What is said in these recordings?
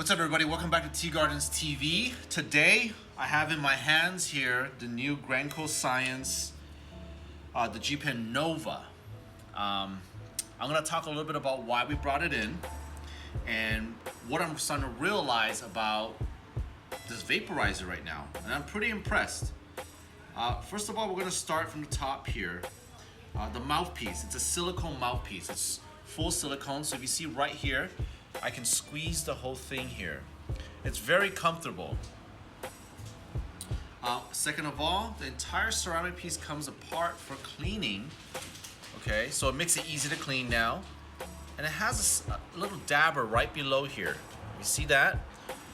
What's up, everybody? Welcome back to Tea Gardens TV. Today, I have in my hands here the new Grenco Science, the G Pen Nova. I'm going to talk a little bit about why we brought it in and what I'm starting to realize about this vaporizer right now. And I'm pretty impressed. First of all, we're going to start from the top here. The mouthpiece. It's a silicone mouthpiece. It's full silicone. So if you see right here, I can squeeze the whole thing here. It's very comfortable. Second of all, the entire ceramic piece comes apart for cleaning. Okay, so it makes it easy to clean now. And it has a little dabber right below here. You see that?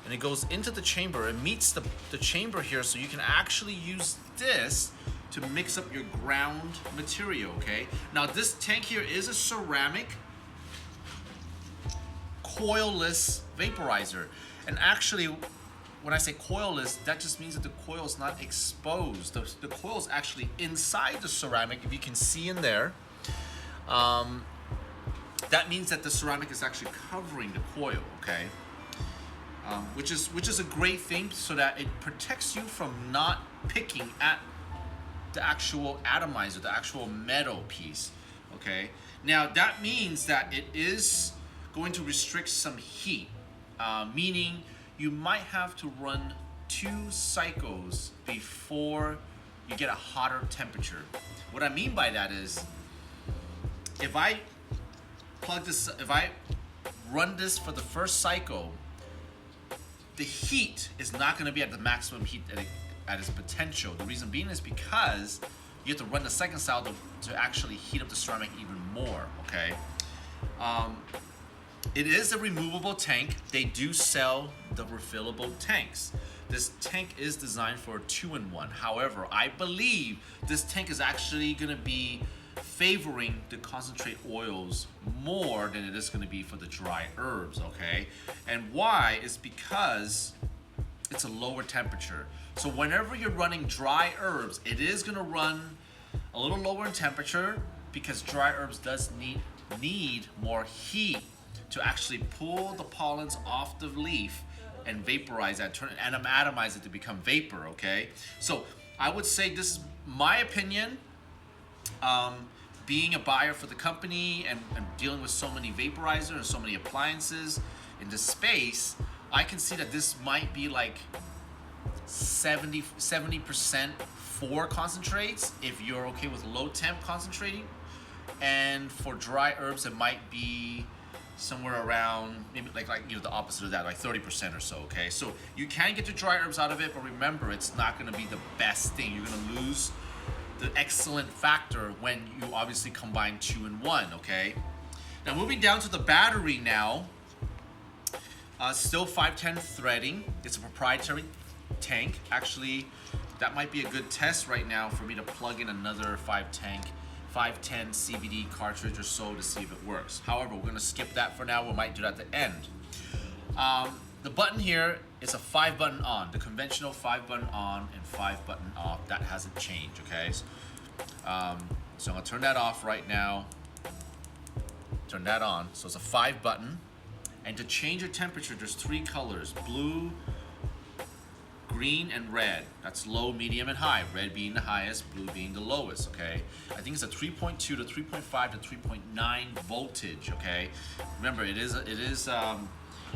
And it goes into the chamber. It meets the chamber here, so you can actually use this to mix up your ground material, okay? Now this tank here is a ceramic coilless vaporizer. And actually, when I say coilless, that just means that the coil is not exposed. The coil is actually inside the ceramic, if you can see in there. That means that the ceramic is actually covering the coil, okay? Which is a great thing, so that it protects you from not picking at the actual atomizer, the actual metal piece, okay? Now that means that it is going to restrict some heat, meaning you might have to run 2 cycles before you get a hotter temperature. What I mean by that is, if I run this for the first cycle, the heat is not going to be at the maximum heat at its potential. The reason being is because you have to run the second cycle to actually heat up the ceramic even more, okay? It is a removable tank. They do sell the refillable tanks. This tank is designed for a 2-in-1. However, I believe this tank is actually going to be favoring the concentrate oils more than it is going to be for the dry herbs, okay? And why is because it's a lower temperature. So whenever you're running dry herbs, it is going to run a little lower in temperature, because dry herbs does need more heat to actually pull the pollens off the leaf and vaporize that, turn and atomize it to become vapor, okay? So I would say, this is my opinion, being a buyer for the company and dealing with so many vaporizers and so many appliances in this space, I can see that this might be like 70% for concentrates if you're okay with low temp concentrating, and for dry herbs it might be somewhere around maybe like the opposite of that, like 30% or so, okay? So you can get the dry herbs out of it, but remember, it's not going to be the best thing. You're going to lose the excellent factor when you obviously combine 2-in-1, okay? Now moving down to the battery now, still 510 threading. It's a proprietary tank. Actually, that might be a good test right now for me to plug in another 510 CBD cartridge or so to see if it works. However, we're gonna skip that for now. We might do that at the end. The button here is a 5-button on, the conventional 5-button on and 5-button off. That hasn't changed, okay? So I'm gonna turn that off right now. Turn that on. So it's a 5-button. And to change your temperature, there's 3 colors: blue, green, and red. That's low, medium, and high. Red being the highest, blue being the lowest, okay? I think it's a 3.2 to 3.5 to 3.9 voltage, okay? Remember, it is a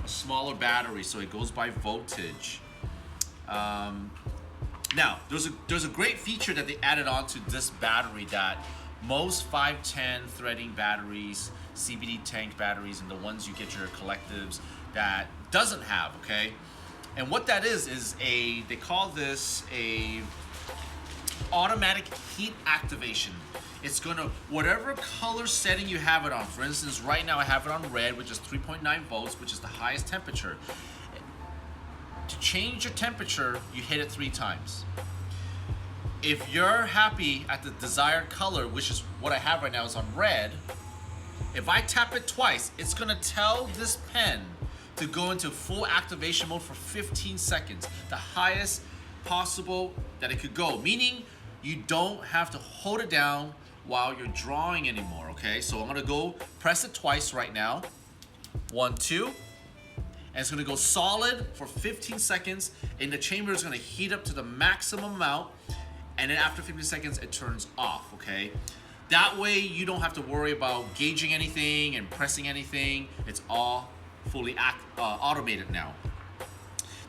smaller battery, so it goes by voltage. Now, there's a great feature that they added on to this battery that most 510 threading batteries, CBD tank batteries, and the ones you get your collectives, that doesn't have, okay? And what that is they call this a automatic heat activation. It's gonna, whatever color setting you have it on, for instance, right now I have it on red, which is 3.9 volts, which is the highest temperature. To change your temperature, you hit it 3 times. If you're happy at the desired color, which is what I have right now is on red, if I tap it twice, it's gonna tell this pen to go into full activation mode for 15 seconds, the highest possible that it could go, meaning you don't have to hold it down while you're drawing anymore, okay? So I'm gonna go press it twice right now. 1, 2, and it's gonna go solid for 15 seconds, and the chamber is gonna heat up to the maximum amount, and then after 15 seconds, it turns off, okay? That way, you don't have to worry about gauging anything and pressing anything. It's all fully automated now.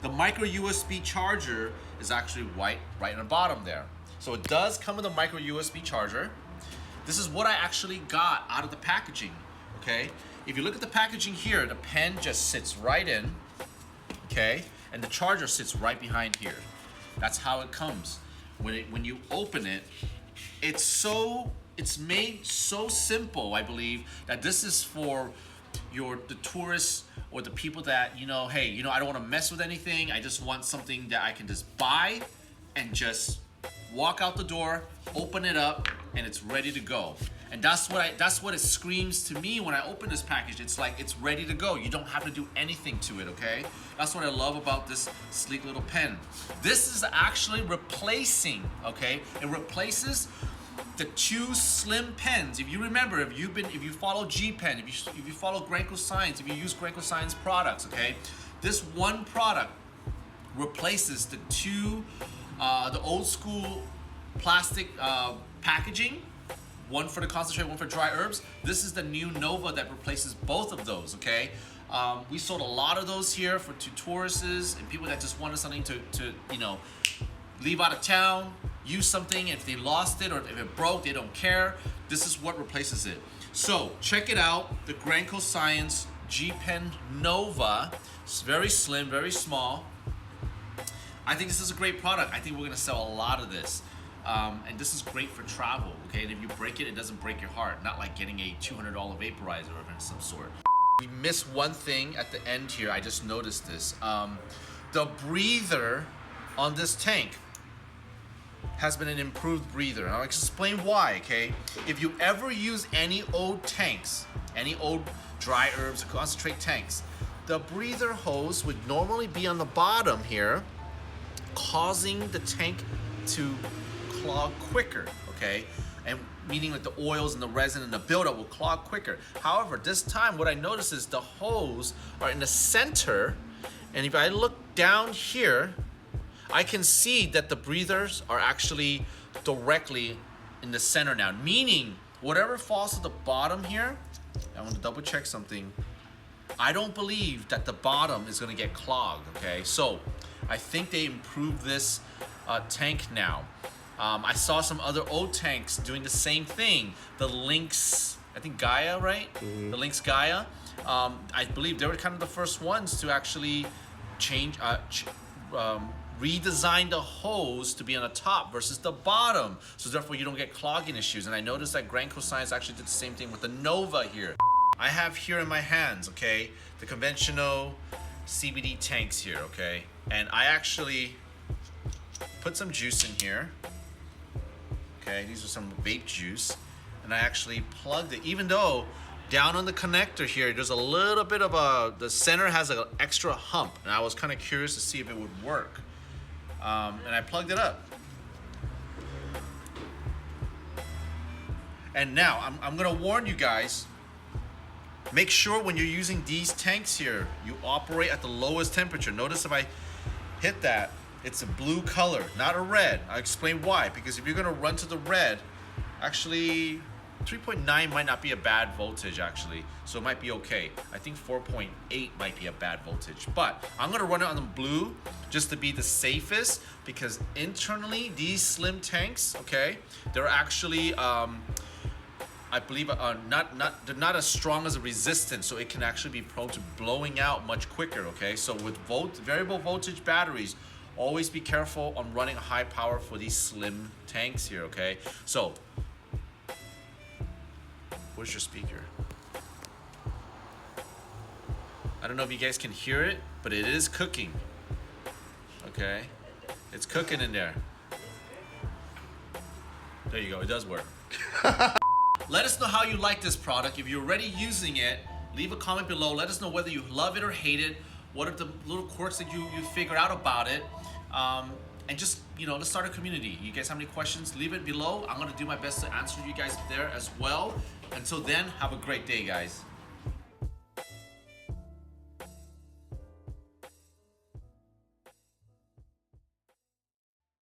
The micro USB charger is actually right in the bottom there. So it does come with a micro USB charger. This is what I actually got out of the packaging, okay? If you look at the packaging here, the pen just sits right in, okay? And the charger sits right behind here. That's how it comes. When you open it, it's made so simple, I believe, that this is for the tourists or the people that, hey, I don't want to mess with anything. I just want something that I can just buy and just walk out the door, open it up, and it's ready to go. And that's what it screams to me when I open this package. It's like it's ready to go. You don't have to do anything to it, okay? That's what I love about this sleek little pen. This is actually replacing, okay? It replaces the two slim pens. If you remember, if you follow G Pen, if you follow Grenco Science, if you use Grenco Science products, okay? This one product replaces the two, the old school plastic packaging, one for the concentrate, one for dry herbs. This is the new Nova that replaces both of those, okay? We sold a lot of those here to tourists and people that just wanted something to leave out of town, use something. If they lost it or if it broke, they don't care. This is what replaces it. So check it out, the Grenco Science G Pen Nova. It's very slim, very small. I think this is a great product. I think we're gonna sell a lot of this. And this is great for travel, okay? And if you break it, it doesn't break your heart. Not like getting a $200 vaporizer of some sort. We missed one thing at the end here. I just noticed this. The breather on this tank has been an improved breather. And I'll explain why, okay? If you ever use any old tanks, any old dry herbs or concentrate tanks, the breather hose would normally be on the bottom here, causing the tank to clog quicker, okay? And meaning that the oils and the resin and the buildup will clog quicker. However, this time what I notice is the hose are in the center, and if I look down here, I can see that the breathers are actually directly in the center now, meaning whatever falls to the bottom here, I want to double check something. I don't believe that the bottom is going to get clogged, okay? So I think they improved this tank now. I saw some other old tanks doing the same thing. The Lynx, I think Gaia, right? Mm-hmm. The Lynx Gaia. I believe they were kind of the first ones to actually redesign the hose to be on the top versus the bottom. So therefore you don't get clogging issues. And I noticed that Grenco Science actually did the same thing with the Nova here. I have here in my hands, okay, the conventional CBD tanks here, okay? And I actually put some juice in here. Okay, these are some vape juice. And I actually plugged it, even though down on the connector here, there's a little bit of the center has an extra hump. And I was kind of curious to see if it would work. And I plugged it up. And now, I'm gonna warn you guys, make sure when you're using these tanks here, you operate at the lowest temperature. Notice if I hit that, it's a blue color, not a red. I'll explain why, because if you're gonna run to the red, actually 3.9 might not be a bad voltage actually, so it might be okay. I think 4.8 might be a bad voltage, but I'm gonna run it on the blue just to be the safest, because internally these slim tanks, okay, they're actually I believe they're not as strong as a resistance, so it can actually be prone to blowing out much quicker, okay? So with variable voltage batteries, always be careful on running high power for these slim tanks here, okay? So, where's your speaker? I don't know if you guys can hear it, but it is cooking, okay? It's cooking in there. There you go, it does work. Let us know how you like this product. If you're already using it, leave a comment below. Let us know whether you love it or hate it. What are the little quirks that you figure out about it? And just, let's start a community. You guys have any questions, leave it below. I'm gonna do my best to answer you guys there as well. Until then, have a great day, guys.